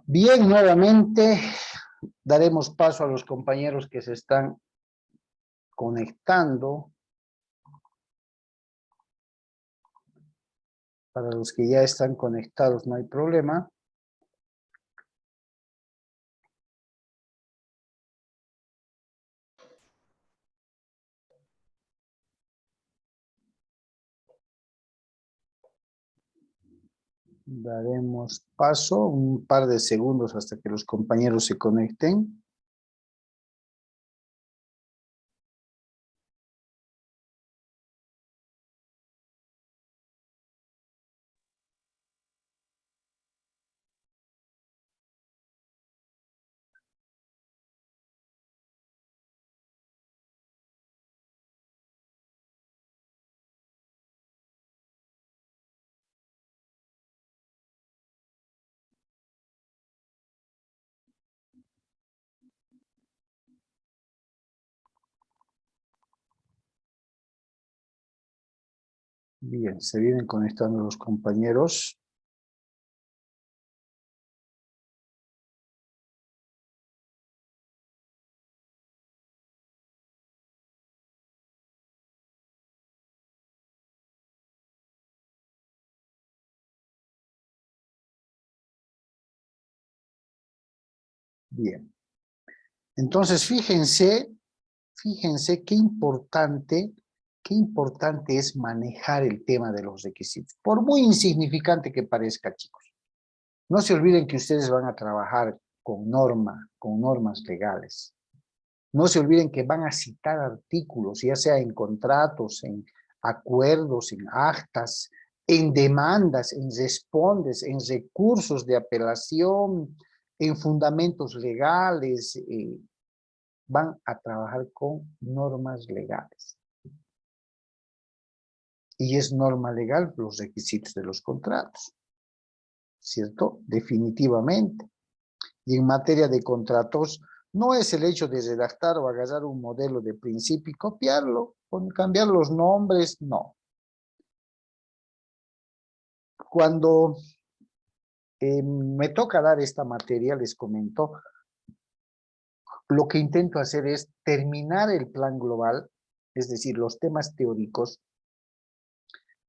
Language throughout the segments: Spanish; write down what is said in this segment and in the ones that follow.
Bien, nuevamente daremos paso a los compañeros que se están conectando. Para los que ya están conectados no hay problema. Daremos paso un par de segundos hasta que los compañeros se conecten. Bien, se vienen conectando los compañeros. Bien. Entonces, fíjense qué importante es manejar el tema de los requisitos. Por muy insignificante que parezca, chicos. No se olviden que ustedes van a trabajar con normas legales. No se olviden que van a citar artículos, ya sea en contratos, en acuerdos, en actas, en demandas, en respondes, en recursos de apelación, en fundamentos legales. Van a trabajar con normas legales. Y es norma legal los requisitos de los contratos, ¿cierto? Definitivamente. Y en materia de contratos, no es el hecho de redactar o agarrar un modelo de principio y copiarlo, o cambiar los nombres, no. Cuando me toca dar esta materia, les comento, lo que intento hacer es terminar el plan global, es decir, los temas teóricos,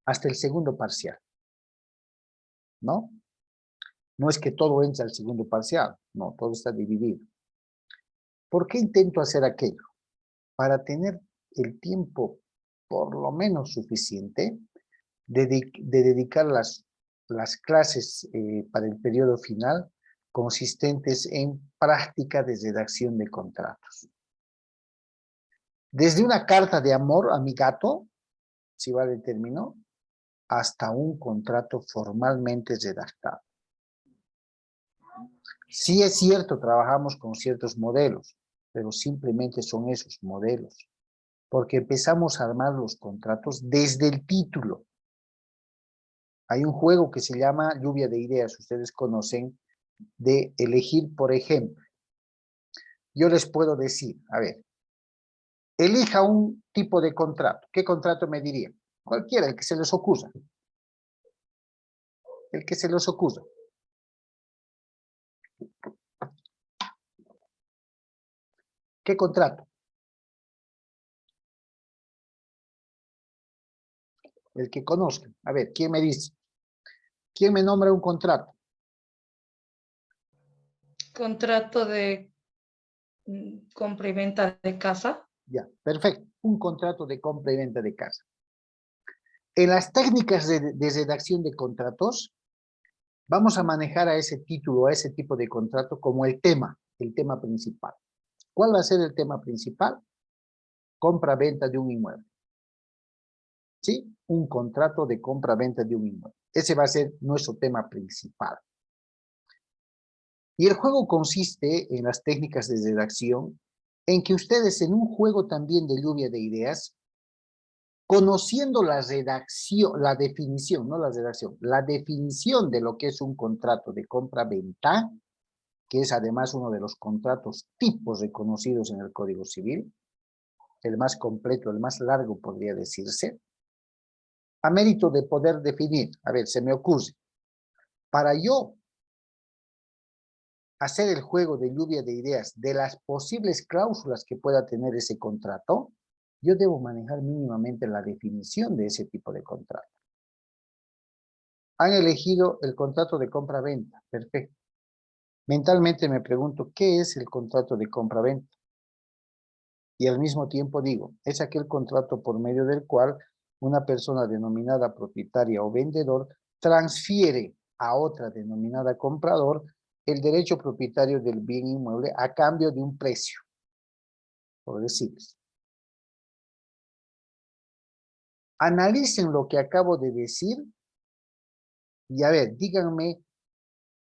hasta el segundo parcial, ¿no? No es que todo entre al segundo parcial, no, todo está dividido. ¿Por qué intento hacer aquello? Para tener el tiempo por lo menos suficiente de dedicar las clases para el periodo final consistentes en práctica de redacción de contratos. Desde una carta de amor a mi gato, si vale el término, hasta un contrato formalmente redactado. Sí es cierto, trabajamos con ciertos modelos, pero simplemente son esos modelos, porque empezamos a armar los contratos desde el título. Hay un juego que se llama Lluvia de Ideas, ustedes conocen, de elegir, por ejemplo. Yo les puedo decir, a ver, elija un tipo de contrato. ¿Qué contrato me diría? Cualquiera, el que se les ocurra. El que se les ocurra. ¿Qué contrato? El que conozcan. A ver, ¿quién me dice? ¿Quién me nombra un contrato? Contrato de compra y venta de casa. Ya, perfecto. Un contrato de compra y venta de casa. En las técnicas de redacción de contratos, vamos a manejar a ese título, a ese tipo de contrato como el tema principal. ¿Cuál va a ser el tema principal? Compra-venta de un inmueble. ¿Sí? Un contrato de compra-venta de un inmueble. Ese va a ser nuestro tema principal. Y el juego consiste en las técnicas de redacción, en que ustedes en un juego también de lluvia de ideas, conociendo la redacción, la definición, no la redacción, la definición de lo que es un contrato de compra-venta, que es además uno de los contratos tipos reconocidos en el Código Civil, el más completo, el más largo podría decirse, a mérito de poder definir, a ver, se me ocurre, para yo hacer el juego de lluvia de ideas de las posibles cláusulas que pueda tener ese contrato, yo debo manejar mínimamente la definición de ese tipo de contrato. Han elegido el contrato de compra-venta, perfecto. Mentalmente me pregunto, ¿qué es el contrato de compra-venta? Y al mismo tiempo digo, es aquel contrato por medio del cual una persona denominada propietaria o vendedor transfiere a otra denominada comprador el derecho propietario del bien inmueble a cambio de un precio, por decirles. Analicen lo que acabo de decir y a ver, díganme,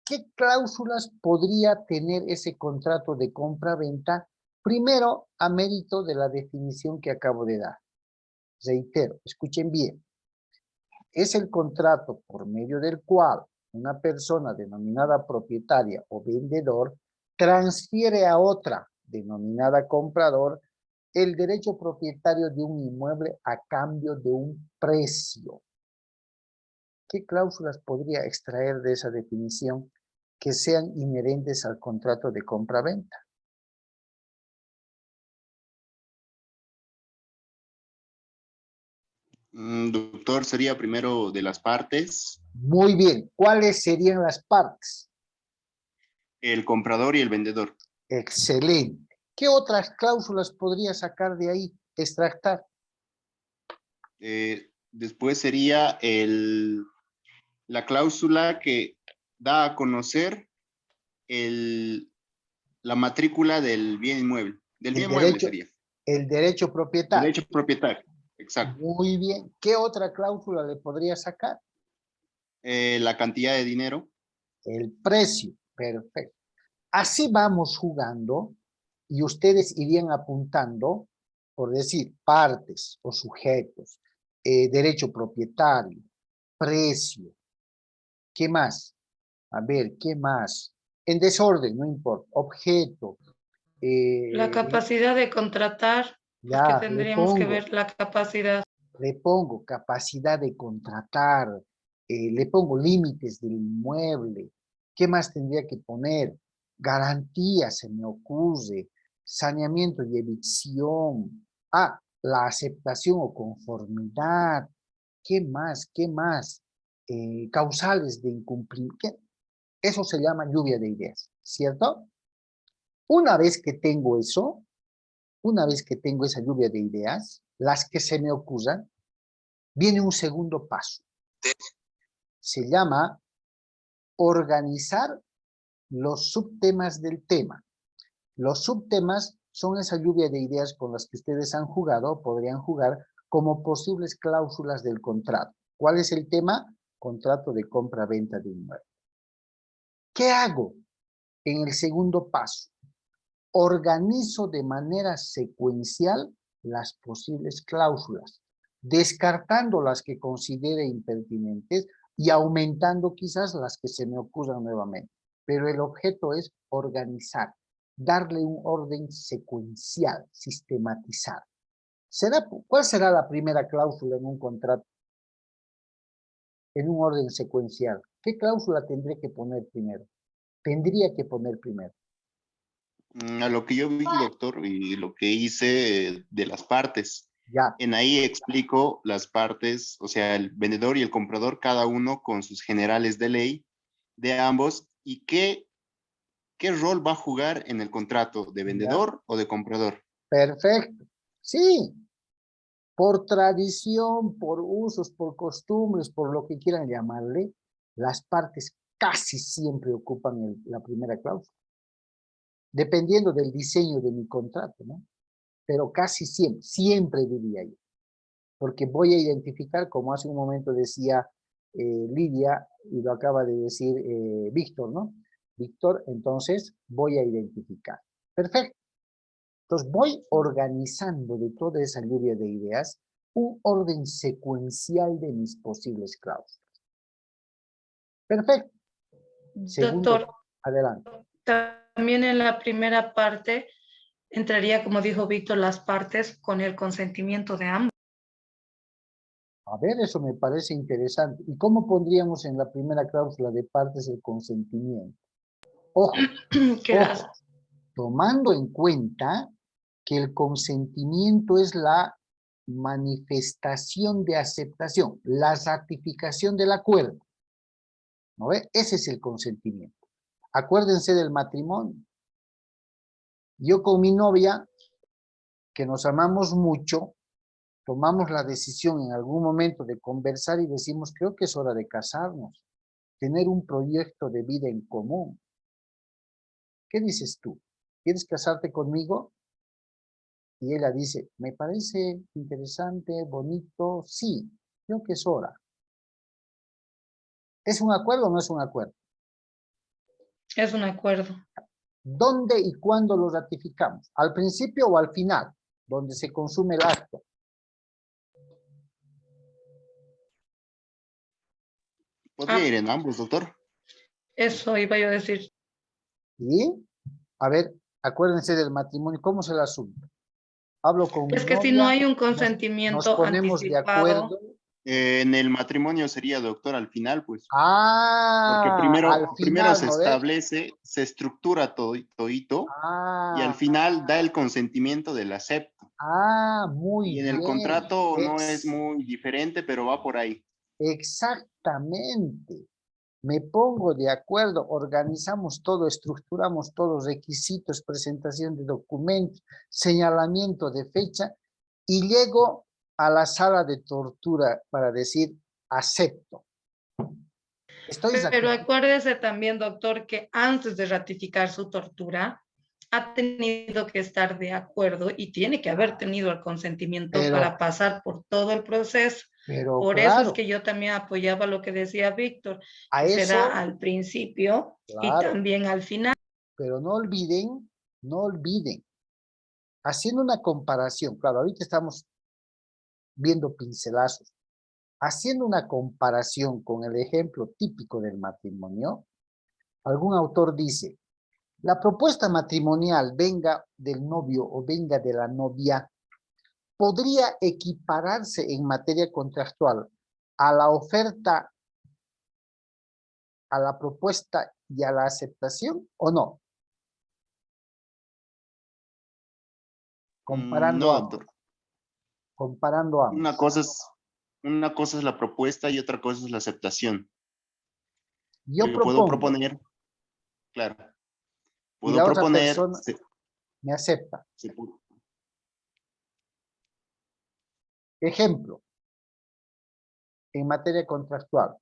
¿qué cláusulas podría tener ese contrato de compra-venta? Primero, a mérito de la definición que acabo de dar. Reitero, escuchen bien. Es el contrato por medio del cual una persona denominada propietaria o vendedor transfiere a otra denominada comprador el derecho propietario de un inmueble a cambio de un precio. ¿Qué cláusulas podría extraer de esa definición que sean inherentes al contrato de compra-venta? Doctor, sería primero de las partes. Muy bien. ¿Cuáles serían las partes? El comprador y el vendedor. Excelente. ¿Qué otras cláusulas podría sacar de ahí, extractar? Después sería la cláusula que da a conocer la matrícula del bien inmueble. Del bien inmueble sería. El derecho propietario. Derecho propietario, exacto. Muy bien. ¿Qué otra cláusula le podría sacar? La cantidad de dinero. El precio. Perfecto. Así vamos jugando y ustedes irían apuntando, por decir, partes o sujetos, derecho propietario, precio. ¿Qué más? A ver, ¿qué más? En desorden, no importa. Objeto. La capacidad de contratar, porque Ya, tendríamos que ver la capacidad. le pongo capacidad de contratar, le pongo límites del inmueble. ¿Qué más tendría que poner? Garantía, se me ocurre. Saneamiento y evicción. Ah, la aceptación o conformidad. ¿Qué más? ¿Qué más? Causales de incumplimiento. Eso se llama lluvia de ideas, ¿cierto? Una vez que tengo eso, una vez que tengo esa lluvia de ideas, las que se me ocurran, viene un segundo paso. Se llama organizar los subtemas del tema. Los subtemas son esa lluvia de ideas con las que ustedes han jugado, podrían jugar como posibles cláusulas del contrato. ¿Cuál es el tema? Contrato de compra-venta de inmueble. ¿Qué hago en el segundo paso? Organizo de manera secuencial las posibles cláusulas, descartando las que considere impertinentes y aumentando quizás las que se me ocurran nuevamente. Pero el objeto es organizar, darle un orden secuencial, sistematizar. ¿Cuál será la primera cláusula en un contrato? En un orden secuencial. ¿Qué cláusula tendré que poner primero? Tendría que poner primero. A lo que yo vi, doctor, y lo que hice de las partes. Ya. En ahí explico las partes, o sea, el vendedor y el comprador, cada uno con sus generales de ley de ambos, y qué rol va a jugar en el contrato, de vendedor Ya. o de comprador. Perfecto. Sí, por tradición, por usos, por costumbres, por lo que quieran llamarle, las partes casi siempre ocupan la primera cláusula. Dependiendo del diseño de mi contrato, ¿no? Pero casi siempre, siempre diría yo. Porque voy a identificar, como hace un momento decía Lidia, y lo acaba de decir Víctor, ¿no? Víctor, entonces voy a identificar. Perfecto. Entonces voy organizando de toda esa lluvia de ideas un orden secuencial de mis posibles cláusulas. Perfecto. Segundo, Doctor, adelante. también en la primera parte entraría, como dijo Víctor, las partes con el consentimiento de ambos. A ver, eso me parece interesante. ¿Y cómo pondríamos en la primera cláusula de partes el consentimiento? Ojo, Quedas. ojo, tomando en cuenta que el consentimiento es la manifestación de aceptación, la ratificación del acuerdo. ¿No ve? Ese es el consentimiento. Acuérdense del matrimonio. Yo con mi novia, que nos amamos mucho, tomamos la decisión en algún momento de conversar y decimos, creo que es hora de casarnos, tener un proyecto de vida en común. ¿Qué dices tú? ¿Quieres casarte conmigo? Y ella dice, me parece interesante, bonito, sí, creo que es hora. ¿Es un acuerdo o no es un acuerdo? Es un acuerdo. ¿Dónde y cuándo lo ratificamos? ¿Al principio o al final? Donde se consume el acto. Podría Ah, ir en ambos, doctor. eso iba yo a decir. ¿Y? A ver, acuérdense del matrimonio. ¿Cómo es el asunto? Hablo con mi Es que si no novia, hay un nos consentimiento ponemos de anticipado, acuerdo. En el matrimonio sería, doctor, al final, pues. Porque Ah, al primero final, se ¿no ves? establece, se estructura todo, todito, y al Ah, final da el consentimiento del acepto. muy Y en el bien. contrato no es muy diferente, pero va por ahí. Exactamente. Me pongo de acuerdo, organizamos todo, estructuramos todos, requisitos, presentación de documentos, señalamiento de fecha, y llego a la sala de tortura para decir, acepto. Estoy pero ratificando. acuérdese también, doctor, que antes de ratificar su tortura, ha tenido que estar de acuerdo y tiene que haber tenido el consentimiento Pero, para pasar por todo el proceso. pero Por eso es claro, que yo también apoyaba lo que decía Víctor, a que se da eso, al principio y claro, también al final. pero no olviden, haciendo una comparación, claro, ahorita estamos viendo pincelazos, haciendo una comparación con el ejemplo típico del matrimonio, algún autor dice, la propuesta matrimonial venga del novio o venga de la novia, podría equipararse en materia contractual a la oferta, a la propuesta y a la aceptación o no, comparando No, ambos, doctor. comparando Una ambos. cosa es, una cosa es la propuesta y otra cosa es la aceptación. Yo Yo puedo propongo proponer, claro, y puedo la otra proponer, persona me acepta. se- Ejemplo, en materia contractual,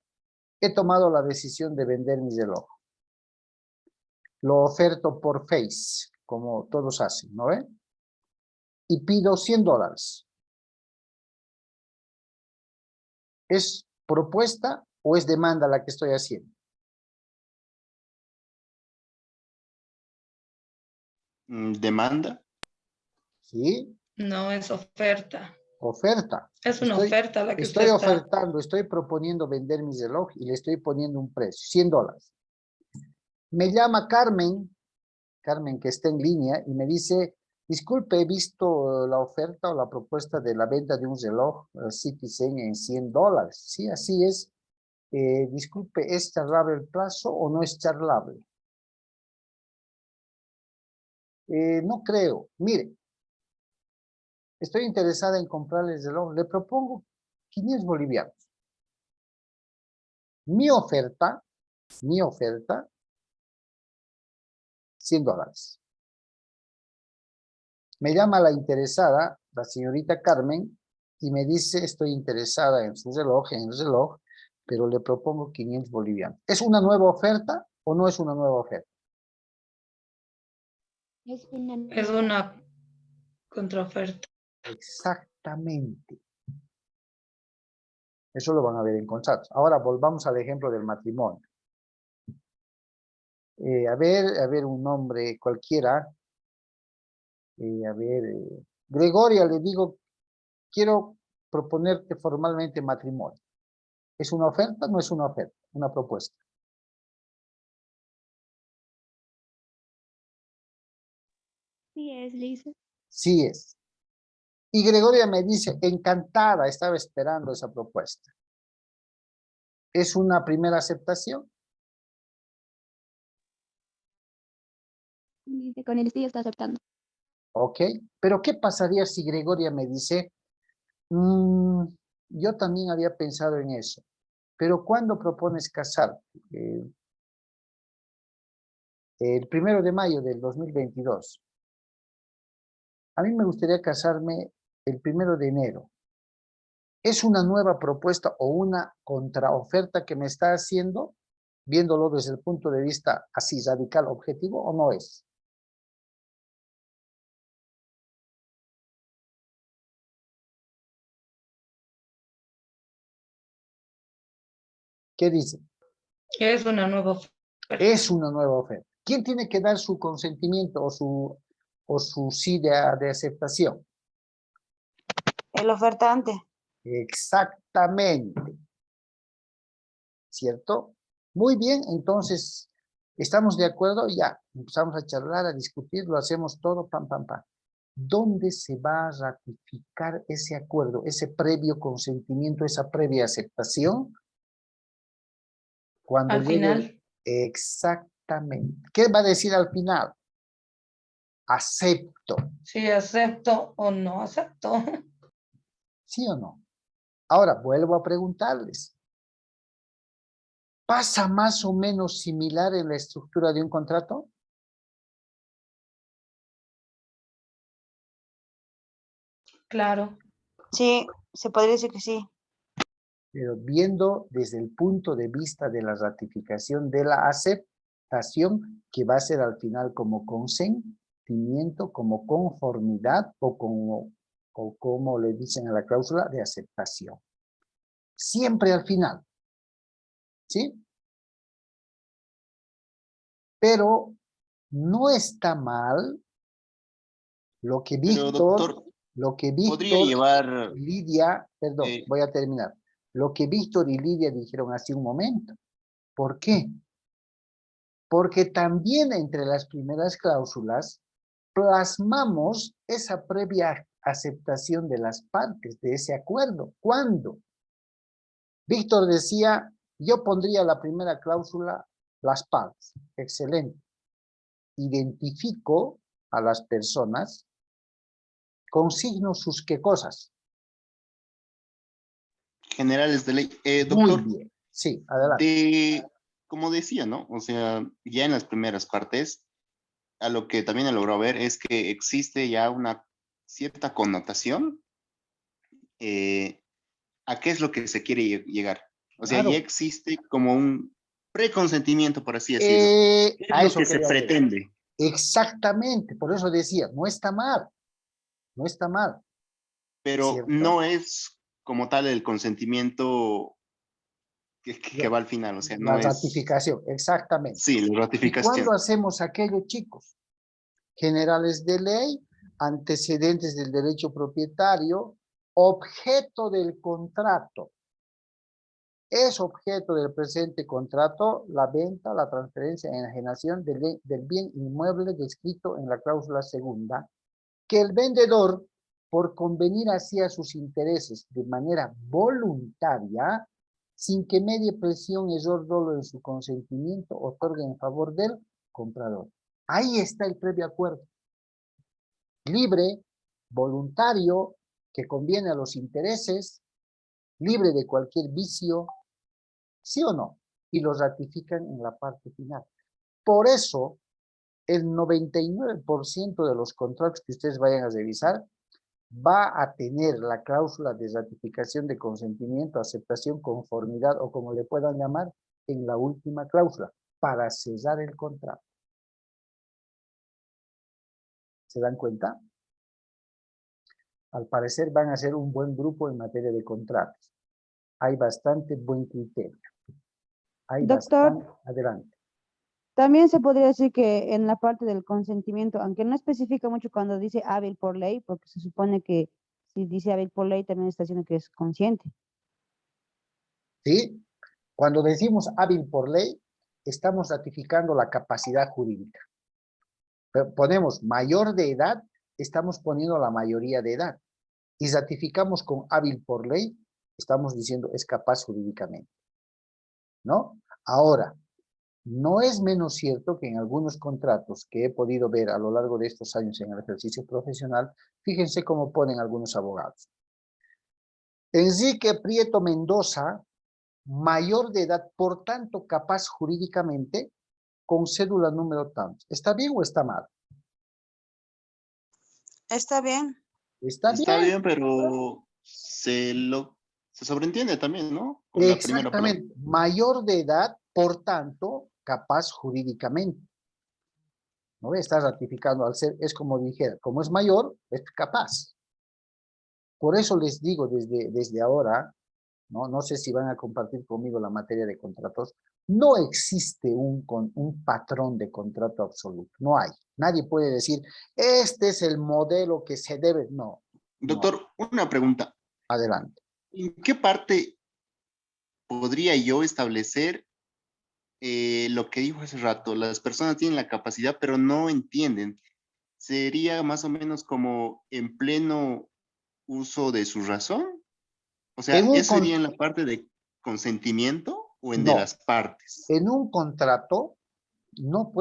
he tomado la decisión de vender mi reloj. Lo oferto por Face, como todos hacen, ¿no ven? Y pido $100. ¿Es propuesta o es demanda la que estoy haciendo? demanda. ¿Sí? No es oferta. Oferta. Es una Estoy, oferta la que usted estoy está. ofertando, estoy proponiendo vender mi reloj y le estoy poniendo un precio, $100. Me llama Carmen que está en línea y me dice, disculpe, he visto la oferta o la propuesta de la venta de un reloj Citizen en $100. Sí, así es. Disculpe, ¿es charlable el plazo o no es charlable? No creo. Mire, estoy interesada en comprarle el reloj. Le propongo 500 bolivianos. Mi oferta, $100. Me llama la interesada, la señorita Carmen, y me dice, estoy interesada en su reloj, en el reloj, pero le propongo 500 bolivianos. ¿Es una nueva oferta o no es una nueva oferta? Es una contraoferta. Exactamente. Eso lo van a ver en contratos. Ahora volvamos al ejemplo del matrimonio. A ver un nombre cualquiera. Gregoria, le digo, quiero proponerte formalmente matrimonio. ¿Es una oferta o no es una oferta? Una propuesta. Sí es, Lisa. Sí es. Y Gregoria me dice, encantada, estaba esperando esa propuesta. ¿Es una primera aceptación? Dice, con el sí está aceptando. ¿Ok? Pero ¿qué pasaría si Gregoria me dice, yo también había pensado en eso, pero ¿cuándo propones casar? El 1 de mayo del 2022. A mí me gustaría casarme el 1 de enero. ¿Es una nueva propuesta o una contraoferta que me está haciendo, viéndolo desde el punto de vista así radical, objetivo, o no es? ¿Qué dice? Es una nueva oferta. Es una nueva oferta. ¿Quién tiene que dar su consentimiento o su sí de aceptación? El ofertante. Exactamente. ¿Cierto? Muy bien, entonces, ¿estamos de acuerdo? Ya, empezamos a charlar, a discutir, lo hacemos todo, pam, pam, pam. ¿Dónde se va a ratificar ese acuerdo, ese previo consentimiento, esa previa aceptación? Cuando Al llegue final. exactamente. ¿Qué va a decir al final? Acepto. Si acepto o no acepto. ¿Sí o no? Ahora, vuelvo a preguntarles. ¿Pasa más o menos similar en la estructura de un contrato? Claro. Sí, se podría decir que sí. Pero viendo desde el punto de vista de la ratificación de la aceptación, que va a ser al final como consentimiento, como conformidad o como le dicen a la cláusula de aceptación. Siempre al final. ¿Sí? Pero no está mal lo que Pero, doctor, podría Víctor llevar, y Lidia, perdón, eh, voy a terminar. Lo que Víctor y Lidia dijeron hace un momento. ¿Por qué? Porque también entre las primeras cláusulas plasmamos esa previa aceptación de las partes de ese acuerdo. ¿Cuándo? Víctor decía, yo pondría la primera cláusula, las partes. Excelente. Identifico a las personas, consigno sus qué cosas. generales de ley. Muy Doctor, bien. Sí, adelante. como decía, ¿no? O sea, ya en las primeras partes, a lo que también he logrado ver es que existe ya una cierta connotación a qué es lo que se quiere llegar. O sea, ya Claro. existe como un preconsentimiento, por así decirlo. ¿Qué es A lo eso que se quería llegar. pretende? Exactamente, por eso decía, no está mal, no está mal, Pero ¿cierto? no es como tal el consentimiento que Ya, va al final, o sea, la no es, ratificación, exactamente. sí, la ¿Y cuándo ratificación. hacemos aquello, chicos? Generales de ley, antecedentes del derecho propietario, objeto del contrato. Es objeto del presente contrato la venta, la transferencia y enajenación del bien inmueble descrito en la cláusula segunda, que el vendedor, por convenir así a sus intereses de manera voluntaria, sin que medie presión, error, dolo en su consentimiento, otorga en favor del comprador. Ahí está el previo acuerdo. Libre, voluntario, que conviene a los intereses, libre de cualquier vicio, ¿sí o no? Y lo ratifican en la parte final. Por eso, el 99% de los contratos que ustedes vayan a revisar va a tener la cláusula de ratificación de consentimiento, aceptación, conformidad o como le puedan llamar en la última cláusula para sellar el contrato. ¿Se dan cuenta? Al parecer van a ser un buen grupo en materia de contratos. Hay bastante buen criterio. Hay Doctor, bastante. Adelante. también se podría decir que en la parte del consentimiento, aunque no especifica mucho cuando dice hábil por ley, porque se supone que si dice hábil por ley también está diciendo que es consciente. ¿Sí? Cuando decimos hábil por ley, estamos ratificando la capacidad jurídica. Ponemos mayor de edad, estamos poniendo la mayoría de edad. Y ratificamos con hábil por ley, estamos diciendo es capaz jurídicamente. ¿No? Ahora, No es menos cierto que en algunos contratos que he podido ver a lo largo de estos años en el ejercicio profesional, fíjense cómo ponen algunos abogados. Enrique Prieto Mendoza, mayor de edad, por tanto capaz jurídicamente, con cédula número tanto. ¿Está bien o está mal? Está bien. Está Está bien. bien, pero se sobreentiende también, ¿no? Con la primera palabra. Exactamente. Mayor de edad, por tanto, capaz jurídicamente. ¿No? Está ratificando al ser, es como dijera, como es mayor, es capaz. Por eso les digo desde ahora, ¿no? No sé si van a compartir conmigo la materia de contratos, no existe un patrón de contrato absoluto, no hay. Nadie puede decir, este es el modelo que se debe, no. Doctor, una pregunta. Adelante. ¿En qué parte podría yo establecer lo que dijo hace rato? Las personas tienen la capacidad, pero no entienden. ¿Sería más o menos como en pleno uso de su razón? O sea, En un ¿eso sería en la parte de consentimiento o en de no, las partes? en un contrato no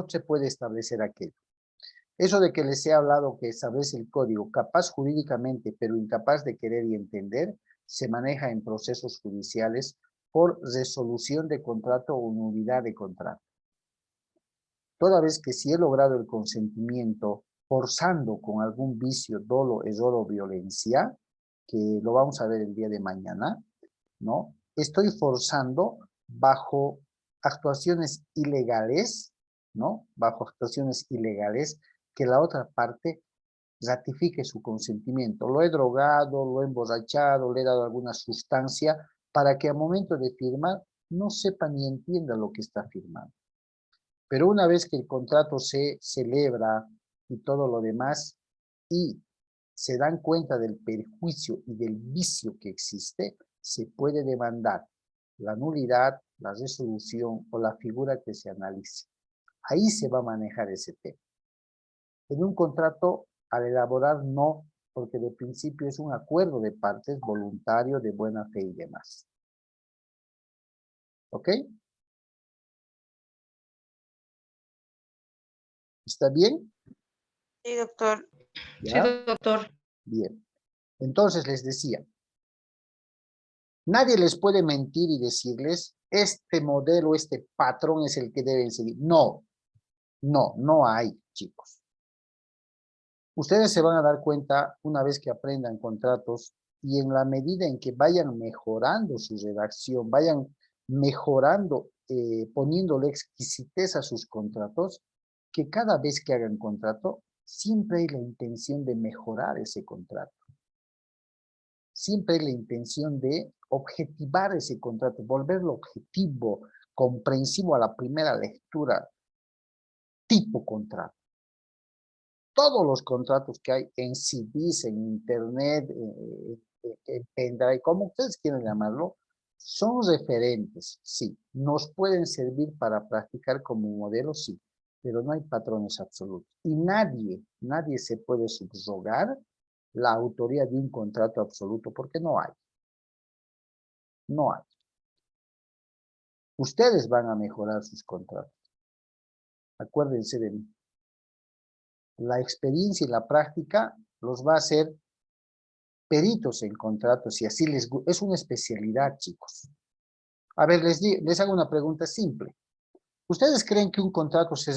se puede establecer aquello. Eso de que les he hablado que establece el código, capaz jurídicamente, pero incapaz de querer y entender, se maneja en procesos judiciales por resolución de contrato o nulidad de contrato. Toda vez que si he logrado el consentimiento forzando con algún vicio, dolo, error o violencia, que lo vamos a ver el día de mañana, ¿no? Estoy forzando bajo actuaciones ilegales, ¿no? Bajo actuaciones ilegales que la otra parte ratifique su consentimiento. Lo he drogado, lo he emborrachado, le he dado alguna sustancia para que al momento de firmar no sepa ni entienda lo que está firmando. Pero una vez que el contrato se celebra y todo lo demás, y se dan cuenta del perjuicio y del vicio que existe, se puede demandar la nulidad, la resolución o la figura que se analice. Ahí se va a manejar ese tema. En un contrato, al elaborar no, porque de principio es un acuerdo de partes voluntario, de buena fe y demás. ¿Ok? ¿Está bien? Sí, doctor. Sí, ¿Ya? doctor. Bien. Entonces les decía, nadie les puede mentir y decirles, este modelo, este patrón es el que deben seguir. No, no hay, chicos. Ustedes se van a dar cuenta una vez que aprendan contratos y en la medida en que vayan mejorando su redacción, vayan mejorando, poniéndole exquisitez a sus contratos, que cada vez que hagan contrato, siempre hay la intención de mejorar ese contrato. Siempre hay la intención de objetivar ese contrato, volverlo objetivo, comprensivo a la primera lectura, tipo contrato. Todos los contratos que hay en CDs, en internet, en pendrive, como ustedes quieran llamarlo, son referentes, sí. Nos pueden servir para practicar como modelo, sí, pero no hay patrones absolutos. Y nadie se puede subrogar la autoría de un contrato absoluto, porque no hay. No hay. Ustedes van a mejorar sus contratos. Acuérdense de mí. La experiencia y la práctica los va a hacer peritos en contratos y así les gusta. Es una especialidad, chicos. A ver, les hago una pregunta simple. ¿Ustedes creen que un contrato se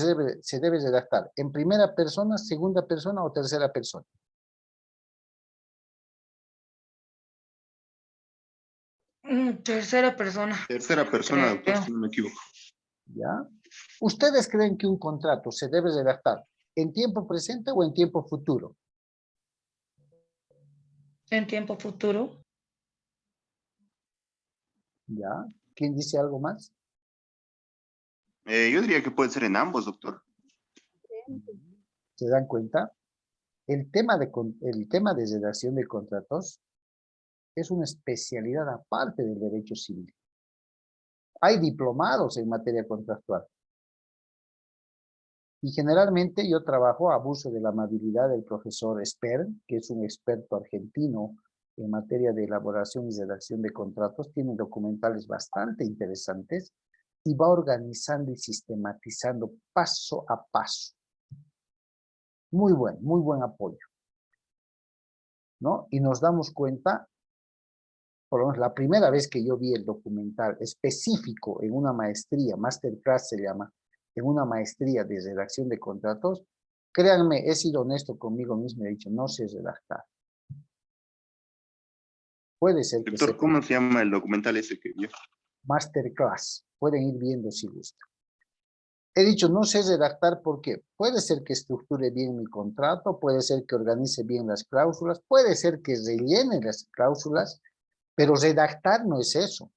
debe redactar en primera persona, segunda persona o tercera persona? Tercera persona. Tercera persona, doctor, Creo. si no me equivoco. ¿Ya? ¿Ustedes creen que un contrato se debe redactar en tiempo presente o en tiempo futuro? En tiempo futuro. ¿Ya? ¿Quién dice algo más? Yo diría que puede ser en ambos, doctor. ¿Se dan cuenta? El tema de redacción de contratos es una especialidad aparte del derecho civil. Hay diplomados en materia contractual. Y generalmente yo trabajo a abuso de la amabilidad del profesor Spern, que es un experto argentino en materia de elaboración y redacción de contratos. Tiene documentales bastante interesantes y va organizando y sistematizando paso a paso. Muy buen apoyo, ¿no? Y nos damos cuenta, por lo menos la primera vez que yo vi el documental específico en una maestría, masterclass se llama, en una maestría de redacción de contratos, créanme, he sido honesto conmigo mismo y he dicho, no sé redactar. Puede ser que Doctor, sea ¿cómo se llama el documental ese que vio? masterclass, pueden ir viendo si gustan. He dicho, no sé redactar porque puede ser que estructure bien mi contrato, puede ser que organice bien las cláusulas, puede ser que rellene las cláusulas, pero redactar no es eso.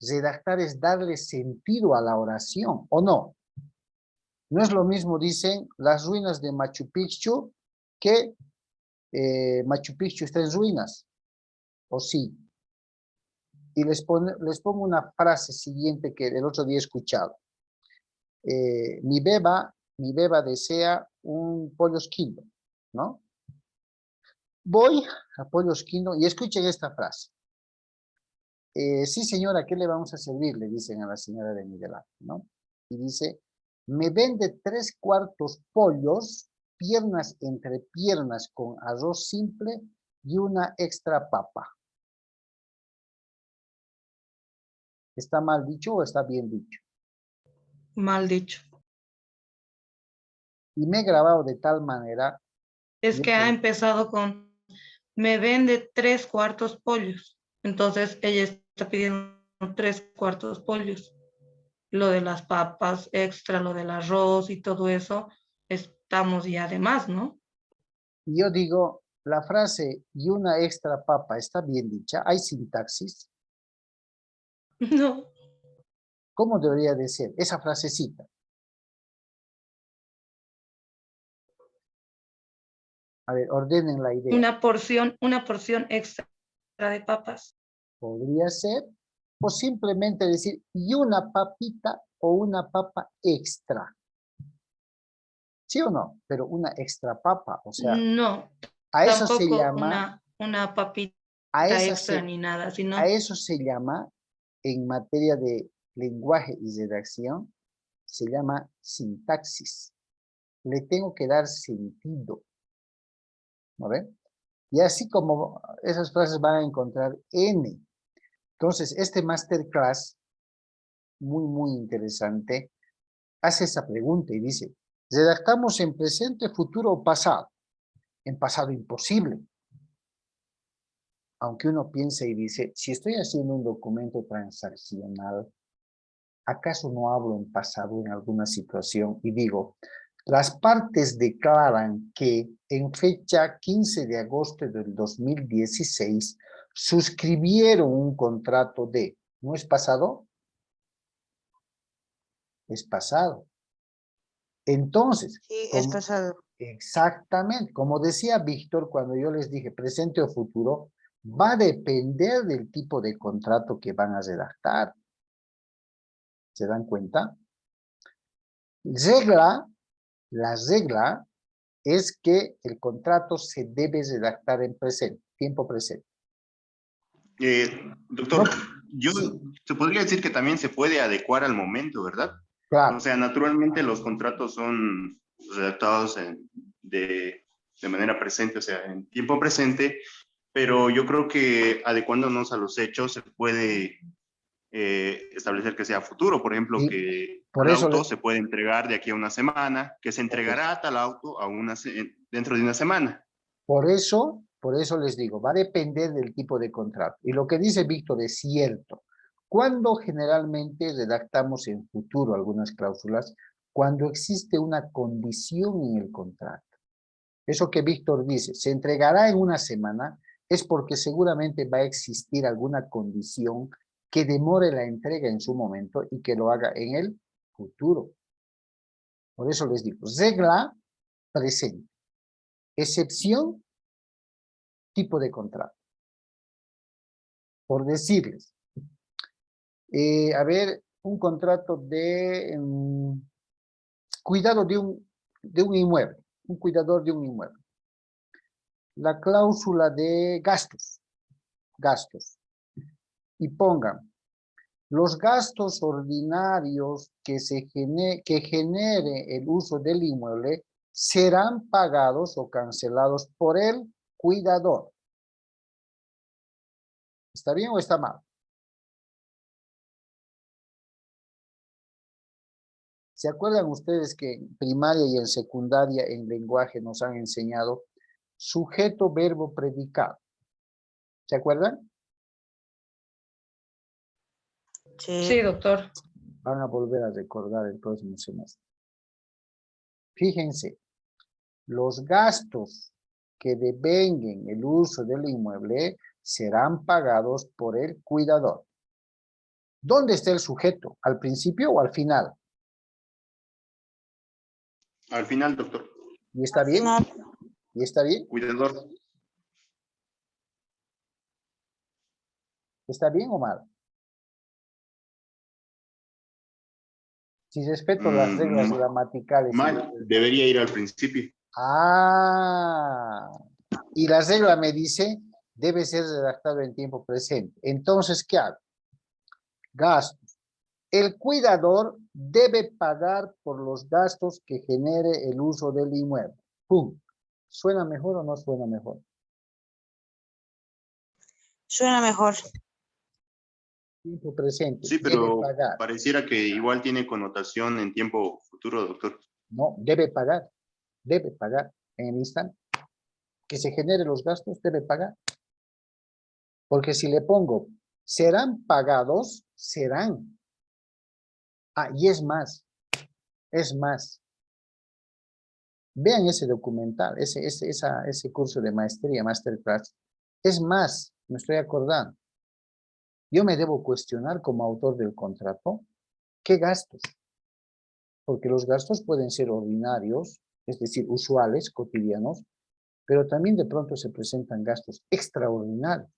Redactar es darle sentido a la oración, ¿o no? No es lo mismo, dicen, las ruinas de Machu Picchu, que Machu Picchu está en ruinas, ¿o sí? Y les pongo una frase siguiente que el otro día he escuchado. Mi beba desea un pollo esquino, ¿no? Voy a pollo esquino y escuchen esta frase. Sí, señora, ¿qué le vamos a servir? Le dicen a la señora de mi delante, ¿no? Y dice, me vende 3/4 pollos, piernas entre piernas con arroz simple y una extra papa. ¿Está mal dicho o está bien dicho? Mal dicho. Y me he grabado de tal manera. Es que ha empezado con, me vende 3/4 pollos. Entonces ella está pidiendo 3/4 pollos. Lo de las papas extra, lo del arroz y todo eso, estamos ya de más, ¿no? Y yo digo, la frase y una extra papa está bien dicha, hay sintaxis. No. ¿Cómo debería de ser esa frasecita? A ver, ordenen la idea. Una porción extra de papas. Podría ser, o simplemente decir, y una papita o una papa extra. ¿Sí o no? Pero una extra papa, o sea, No, a eso se tampoco llama, una papita a, esa extra se, ni nada, a sino eso se llama, en materia de lenguaje y redacción, se llama sintaxis. Le tengo que dar sentido, ¿no ven? Y así como esas frases van a encontrar N. Entonces, este masterclass, muy interesante, hace esa pregunta y dice, ¿redactamos en presente, futuro o pasado? En pasado imposible. Aunque uno piense y dice, si estoy haciendo un documento transaccional, ¿acaso no hablo en pasado en alguna situación? Y digo, las partes declaran que en fecha 15 de agosto del 2016 suscribieron un contrato de, ¿no es pasado? Es pasado. Entonces, Sí, es pasado. exactamente, como decía Víctor cuando yo les dije presente o futuro, va a depender del tipo de contrato que van a redactar. ¿Se dan cuenta? La regla es que el contrato se debe redactar en presente, tiempo presente. Doctor, No, sí, se podría decir que también se puede adecuar al momento, ¿verdad? O claro, sea, naturalmente los contratos son redactados de manera presente, o sea, en tiempo presente, pero yo creo que adecuándonos a los hechos se puede establecer que sea futuro, por ejemplo, y que por el eso, auto se puede entregar de aquí a una semana, que se entregará tal auto dentro de una semana. por eso les digo, va a depender del tipo de contrato. Y lo que dice Víctor es cierto. Cuando generalmente redactamos en futuro algunas cláusulas, cuando existe una condición en el contrato. Eso que Víctor dice, se entregará en una semana, es porque seguramente va a existir alguna condición que demore la entrega en su momento y que lo haga en el futuro. Por eso les digo, regla presente, excepción, tipo de contrato. Por decirles, a ver, un contrato de cuidado de un inmueble, un cuidador de un inmueble. La cláusula de gastos, y pongan, Los gastos ordinarios que genere el uso del inmueble serán pagados o cancelados por el cuidador. ¿Está bien o está mal? ¿Se acuerdan ustedes que en primaria y en secundaria en lenguaje nos han enseñado sujeto, verbo, predicado? ¿Se acuerdan? Sí, Sí. doctor. Van a volver a recordar el próximo semestre. Fíjense, los gastos que devenguen el uso del inmueble serán pagados por el cuidador. ¿Dónde está el sujeto? ¿Al principio o al final? Al final, doctor. ¿Y está bien? Final. ¿Y está bien? Cuidador. ¿Está bien o mal? Si respeto las reglas gramaticales. Mal. Debería ir al principio. Ah, y la regla me dice, debe ser redactado en tiempo presente. Entonces, ¿qué hago? Gastos. El cuidador debe pagar por los gastos que genere el uso del inmueble. ¡Pum! ¿Suena mejor o no suena mejor? Suena mejor. Tiempo presente. Sí, Debe pero pagar. pareciera que igual tiene connotación en tiempo futuro, doctor. No, debe pagar. Debe pagar en el instante. Que se genere los gastos, debe pagar. Porque si le pongo, serán pagados, serán. Ah, y es más. Vean ese documental, ese curso de maestría, masterclass. Es más, me estoy acordando. Yo me debo cuestionar como autor del contrato, ¿qué gastos? Porque los gastos pueden ser ordinarios, es decir, usuales, cotidianos, pero también de pronto se presentan gastos extraordinarios.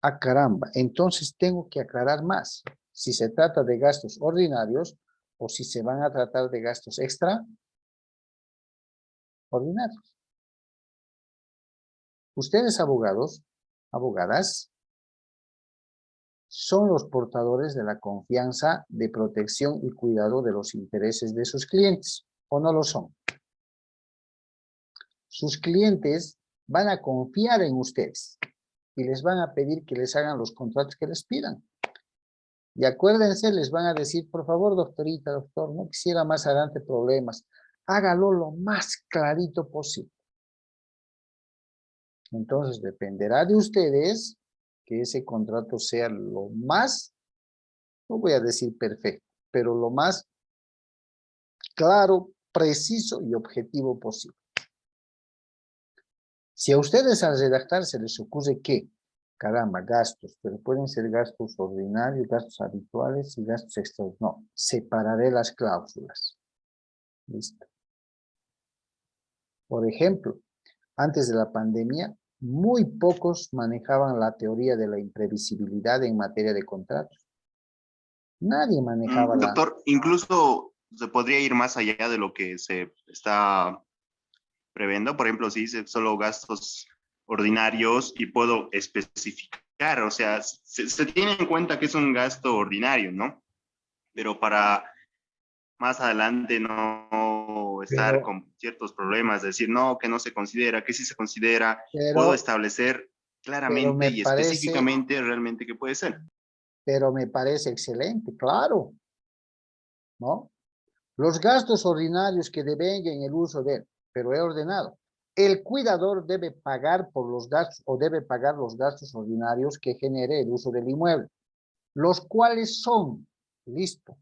Ah, caramba, entonces tengo que aclarar más. Si se trata de gastos ordinarios o si se van a tratar de gastos extraordinarios. Ustedes, abogados, abogadas, son los portadores de la confianza de protección y cuidado de los intereses de sus clientes, ¿o no lo son? Sus clientes van a confiar en ustedes y les van a pedir que les hagan los contratos que les pidan. Y acuérdense, les van a decir, por favor, doctorita, doctor, no quisiera más adelante problemas. Hágalo lo más clarito posible. Entonces, dependerá de ustedes que ese contrato sea lo más, no voy a decir perfecto, pero lo más claro, preciso y objetivo posible. Si a ustedes al redactar se les ocurre que, caramba, gastos, pero pueden ser gastos ordinarios, gastos habituales y gastos extras. No, separaré las cláusulas. Listo. Por ejemplo, antes de la pandemia, muy pocos manejaban la teoría de la imprevisibilidad en materia de contratos. Nadie manejaba la... Doctor, incluso se podría ir más allá de lo que se está previendo. Por ejemplo, si dice solo gastos ordinarios y puedo especificar, o sea, se tiene en cuenta que es un gasto ordinario, ¿no? Pero para más adelante no estar con ciertos problemas, decir, no, que no se considera, que sí se considera, puedo establecer claramente y específicamente realmente qué puede ser. Pero me parece excelente, claro, ¿no? Los gastos ordinarios que devenguen el uso de él, pero he ordenado. El cuidador debe pagar por los gastos o debe pagar los gastos ordinarios que genere el uso del inmueble, los cuales son, listo.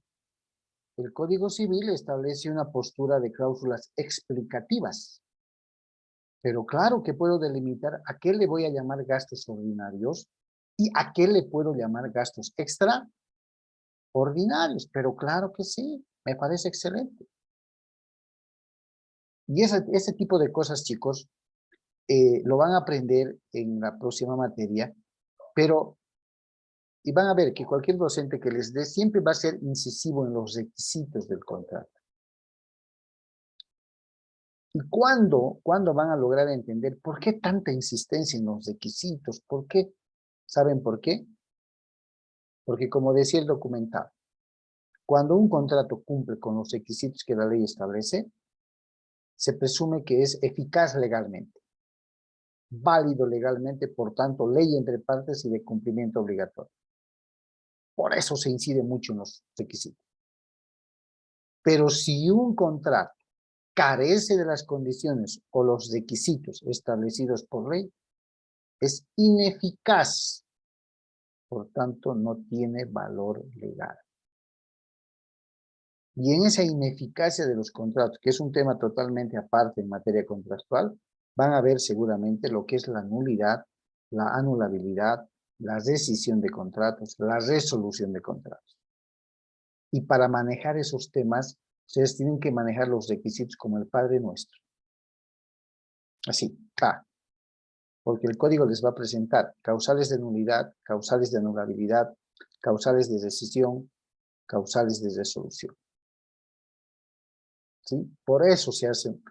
El Código Civil establece una postura de cláusulas explicativas, pero claro que puedo delimitar a qué le voy a llamar gastos ordinarios y a qué le puedo llamar gastos extraordinarios, pero claro que sí, me parece excelente. Y ese tipo de cosas, chicos, lo van a aprender en la próxima materia, pero y van a ver que cualquier docente que les dé siempre va a ser incisivo en los requisitos del contrato. ¿Y cuándo van a lograr entender por qué tanta insistencia en los requisitos? ¿Por qué? ¿Saben por qué? Porque como decía el documental, cuando un contrato cumple con los requisitos que la ley establece, se presume que es eficaz legalmente, válido legalmente, por tanto, ley entre partes y de cumplimiento obligatorio. Por eso se incide mucho en los requisitos. Pero si un contrato carece de las condiciones o los requisitos establecidos por ley, es ineficaz, por tanto, no tiene valor legal. Y en esa ineficacia de los contratos, que es un tema totalmente aparte en materia contractual, van a ver seguramente lo que es la nulidad, la anulabilidad, la rescisión de contratos, la resolución de contratos. Y para manejar esos temas, ustedes tienen que manejar los requisitos como el Padre Nuestro. Así, claro. Porque el código les va a presentar causales de nulidad, causales de anulabilidad, causales de rescisión, causales de resolución. ¿Sí? Por eso se hacen.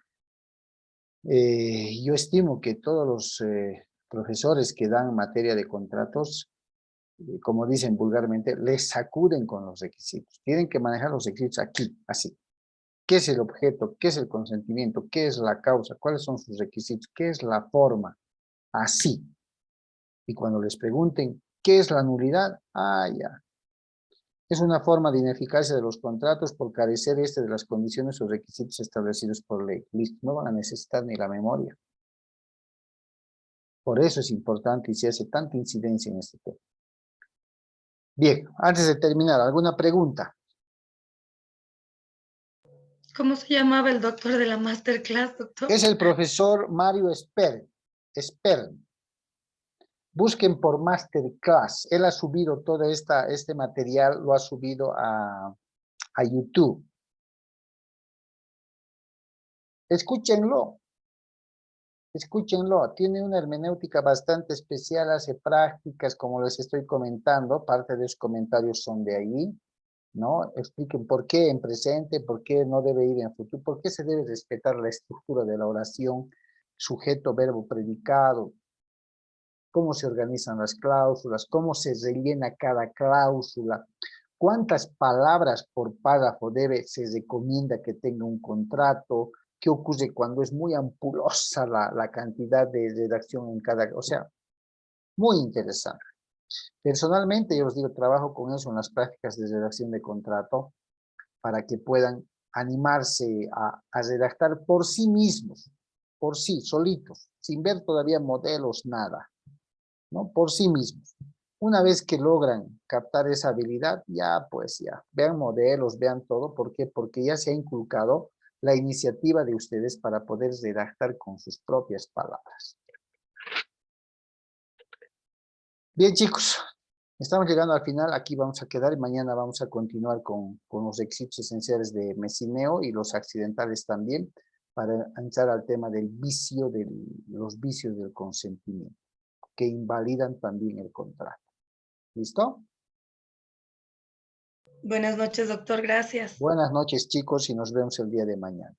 Yo estimo que todos los profesores que dan materia de contratos, como dicen vulgarmente, les sacuden con los requisitos. Tienen que manejar los requisitos aquí, así. ¿Qué es el objeto? ¿Qué es el consentimiento? ¿Qué es la causa? ¿Cuáles son sus requisitos? ¿Qué es la forma? Así. Y cuando les pregunten, ¿qué es la nulidad? Ah, ya. Es una forma de ineficacia de los contratos por carecer de las condiciones o requisitos establecidos por ley. Listo, no van a necesitar ni la memoria. Por eso es importante y se hace tanta incidencia en este tema. Bien, antes de terminar, ¿alguna pregunta? ¿Cómo se llamaba el doctor de la masterclass, doctor? Es el profesor Mario Spern. Busquen por masterclass. Él ha subido todo este material, lo ha subido a YouTube. Escúchenlo. Escúchenlo, tiene una hermenéutica bastante especial, hace prácticas, como les estoy comentando, parte de los comentarios son de ahí, ¿no? Expliquen por qué en presente, por qué no debe ir en futuro, por qué se debe respetar la estructura de la oración, sujeto, verbo, predicado, cómo se organizan las cláusulas, cómo se rellena cada cláusula, cuántas palabras por párrafo se recomienda que tenga un contrato, qué ocurre cuando es muy ampulosa la cantidad de redacción en cada, o sea, muy interesante. Personalmente, yo os digo, trabajo con eso en las prácticas de redacción de contrato para que puedan animarse a redactar por sí mismos, por sí, solitos, sin ver todavía modelos, nada, ¿no? Por sí mismos. Una vez que logran captar esa habilidad, ya, pues ya, vean modelos, vean todo. ¿Por qué? Porque ya se ha inculcado la iniciativa de ustedes para poder redactar con sus propias palabras. Bien, chicos, estamos llegando al final. Aquí vamos a quedar y mañana vamos a continuar con los requisitos esenciales de Messineo y los accidentales también, para entrar al tema del vicio, los vicios del consentimiento, que invalidan también el contrato. ¿Listo? Buenas noches, doctor. Gracias. Buenas noches, chicos, y nos vemos el día de mañana.